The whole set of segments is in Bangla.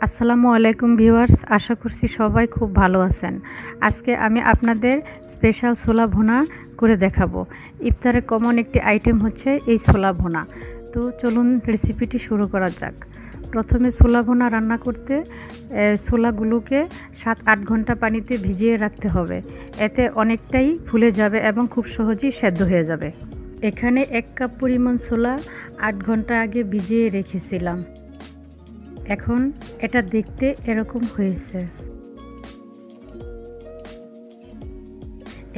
আসসালামু আলাইকুম ভিউয়ার্স, আশা করছি সবাই খুব ভালো আছেন। আজকে আমি আপনাদের স্পেশাল ছোলা ভুনা করে দেখাবো। ইফতারে কমন একটি আইটেম হচ্ছে এই ছোলা ভুনা। তো চলুন রেসিপিটি শুরু করা যাক। প্রথমে ছোলা ভুনা রান্না করতে ছোলাগুলোকে 7-8 ঘন্টা পানিতে ভিজিয়ে রাখতে হবে। এতে অনেকটাই ফুলে যাবে এবং খুব সহজেই সেদ্ধ হয়ে যাবে। এখানে 1 কাপ পরিমাণ ছোলা 8 ঘন্টা আগে ভিজিয়ে রেখেছিলাম। এখন এটা দেখতে এরকম হয়েছে।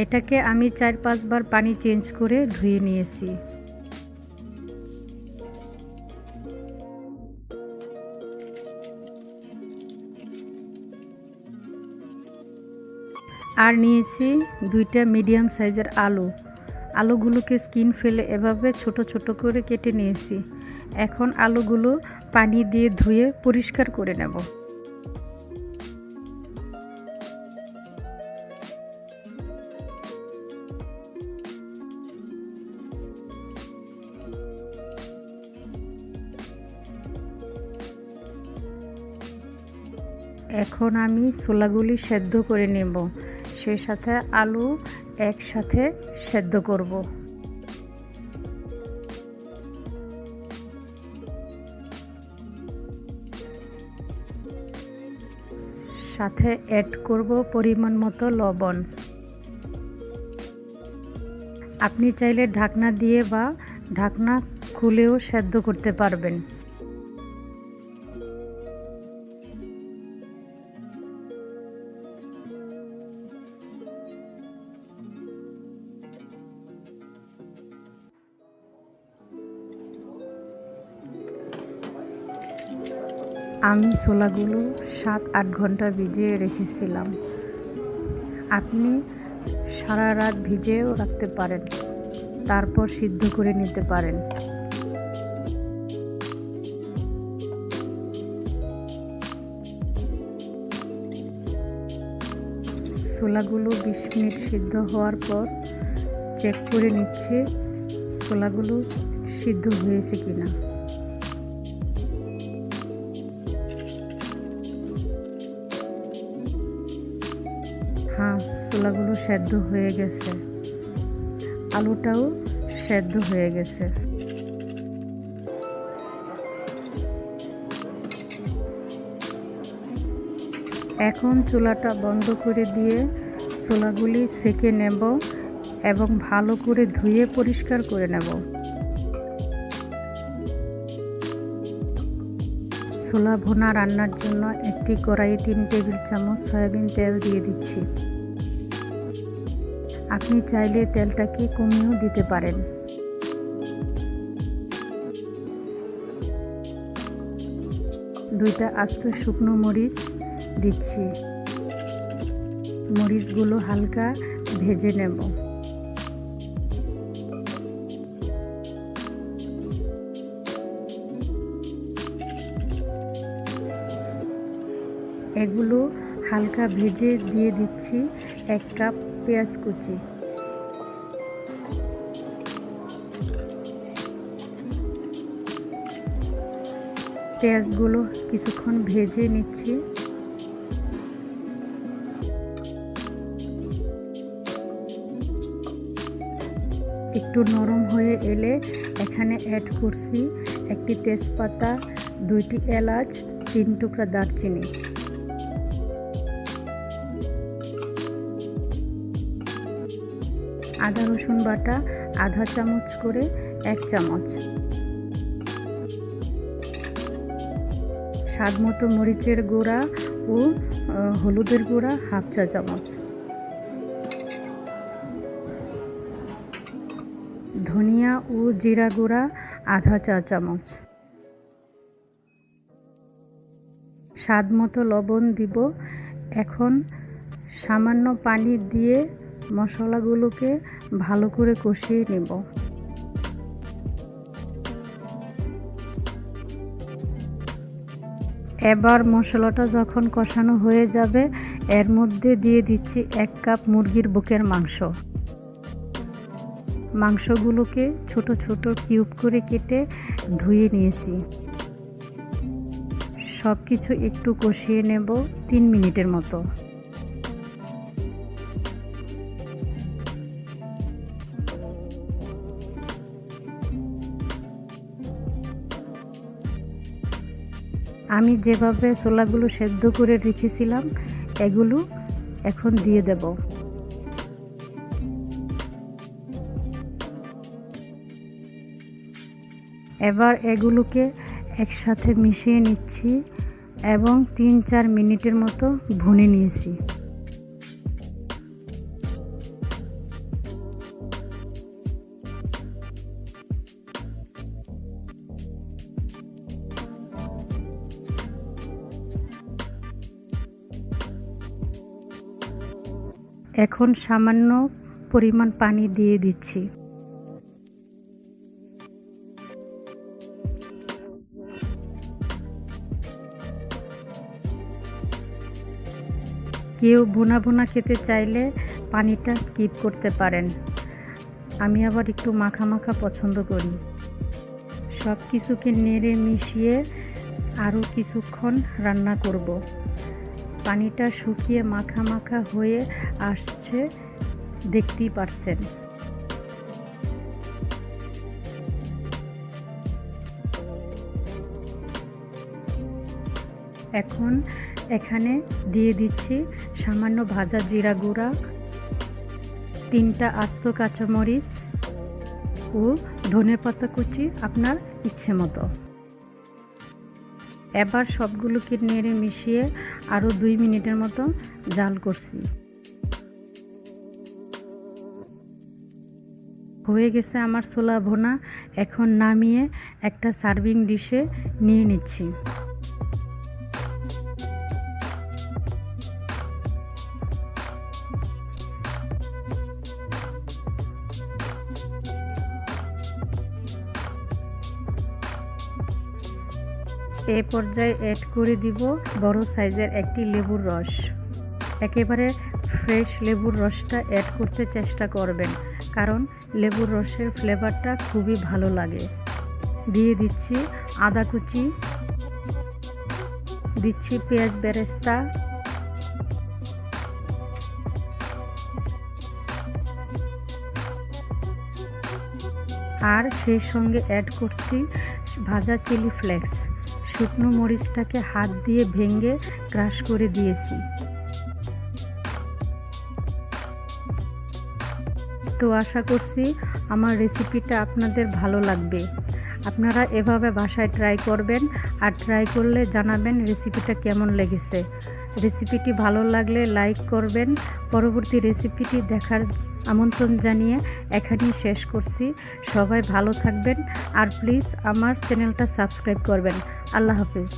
এটাকে আমি 4-5 বার পানি চেঞ্জ করে ধুয়ে নিয়েছি। আর নিয়েছি 2টা মিডিয়াম সাইজের আলু। আলুগুলোকে স্কিন ফেলে এভাবে ছোট ছোট করে কেটে নিয়েছি। এখন আলুগুলো পানি দিয়ে ধুয়ে পরিষ্কার করে নেব। এখন আমি ছোলাগুলি সেদ্ধ করে নেব, সেই সাথে আলু একসাথে সেদ্ধ করব। সাথে অ্যাড করব পরিমাণ মতো লবণ। আপনি চাইলে ঢাকনা দিয়ে বা ঢাকনা খুলেও সেদ্ধ করতে পারবেন। আমি ছোলাগুলো 7-8 ঘন্টা ভিজিয়ে রেখেছিলাম। আপনি সারা রাত ভিজিয়েও রাখতে পারেন, তারপর সিদ্ধ করে নিতে পারেন। ছোলাগুলো 20 মিনিট সিদ্ধ হওয়ার পর চেক করে নিচ্ছে ছোলাগুলো সিদ্ধ হয়েছে কিনা। হ্যাঁ, ছোলাগুলো সেদ্ধ হয়ে গেছে, আলুটাও সেদ্ধ হয়ে গেছে। এখন চুলাটা বন্ধ করে দিয়ে ছোলাগুলি সেঁকে নেব এবং ভালো করে ধুয়ে পরিষ্কার করে নেব। ছোলা ভুনা রান্নার জন্য একটি কড়াইয়ে 3 টেবিল চামচ সয়াবিন তেল দিয়ে দিচ্ছি। আপনি চাইলে তেলটাকে কমিয়েও দিতে পারেন। দুইটা আস্ত শুকনো মরিচ দিচ্ছি। মরিচগুলো হালকা ভেজে নেব। এগুলো হালকা ভেজে দিয়ে দিচ্ছি 1 কাপ পেঁয়াজ কুচি। পেঁয়াজগুলো কিছুক্ষণ ভেজে নিচ্ছি। একটু নরম হয়ে এলে এখানে অ্যাড করছি 1টি তেজপাতা, 2টি এলাচ, 3 টুকরা দারচিনি। আদা রসুন বাটা আধা চামচ করে 1 চামচ। স্বাদ মতো মরিচের গুঁড়া ও হলুদের গুঁড়া 1/2 চা চামচ। ধনিয়া ও জিরা গুঁড়া আধা চা চামচ। স্বাদ মতো লবণ দিব। এখন সামান্য পানি দিয়ে মশলাগুলোকে ভালো করে কষিয়ে নেব। এবার মশলাটা যখন কষানো হয়ে যাবে, এর মধ্যে দিয়ে দিচ্ছি 1 কাপ মুরগির বুকের মাংস। মাংসগুলোকে ছোট ছোট কিউব করে কেটে ধুয়ে নিয়েছি। সব কিছু একটু কষিয়ে নেব 3 মিনিটের মতো। আমি যেভাবে ছোলাগুলো সেদ্ধ করে রেখেছিলাম এগুলো এখন দিয়ে দেব। এবার এগুলোকে একসাথে মিশিয়ে নিচ্ছি এবং 3-4 মিনিটের মতো ভুনে নিয়েছি। এখন সামান্য পরিমাণ পানি দিয়ে দিচ্ছি। কেউ ভুনা ভুনা খেতে চাইলে পানিটা স্কিপ করতে পারেন। আমি আবার একটু মাখা মাখা পছন্দ করি। সব কিছুকে নেড়ে মিশিয়ে আরও কিছুক্ষণ রান্না করব। পানিটা শুকিয়ে মাখা মাখা হয়ে আসছে, দেখতেই পাচ্ছেন। এখন এখানে দিয়ে দিচ্ছি সামান্য ভাজা জিরা গুঁড়া, 3টা আস্ত কাঁচামরিচ ও ধনেপাতা কুচি আপনার ইচ্ছে মতো। এবার সবগুলোকে নেড়ে মিশিয়ে আরও 2 মিনিটের মতো জাল করছি। হয়ে গেছে আমার ছোলা ভুনা। এখন নামিয়ে একটা সার্ভিং ডিশে নিয়ে নিচ্ছি। এই পর্যায়ে অ্যাড করে দিব বড় সাইজের একটি লেবুর রস। একেবারে ফ্রেশ লেবুর রসটা অ্যাড করতে চেষ্টা করবেন, কারণ লেবুর রসের ফ্লেভারটা খুবই ভালো লাগে। দিয়ে দিচ্ছি আদা কুচি, দিচ্ছি পেঁয়াজ বেরেস্তা, আর সেই সঙ্গে অ্যাড করছি ভাজা চিলি ফ্লেক্স। শুকনো মরিচটাকে হাত দিয়ে ভেঙে ক্রাশ করে দিয়েছি। তো আশা করছি আমার রেসিপিটা আপনাদের ভালো লাগবে। আপনারা এভাবে বাসায় ট্রাই করবেন, আর ট্রাই করলে জানাবেন রেসিপিটা কেমন লেগেছে। রেসিপিটি ভালো লাগলে লাইক করবেন। পরবর্তী রেসিপিটি দেখার আমন্ত্রণ জানিয়ে এখানেই শেষ করছি। সবাই ভালো থাকবেন, আর প্লিজ আমার চ্যানেলটা সাবস্ক্রাইব করবেন। আল্লাহ হাফিজ।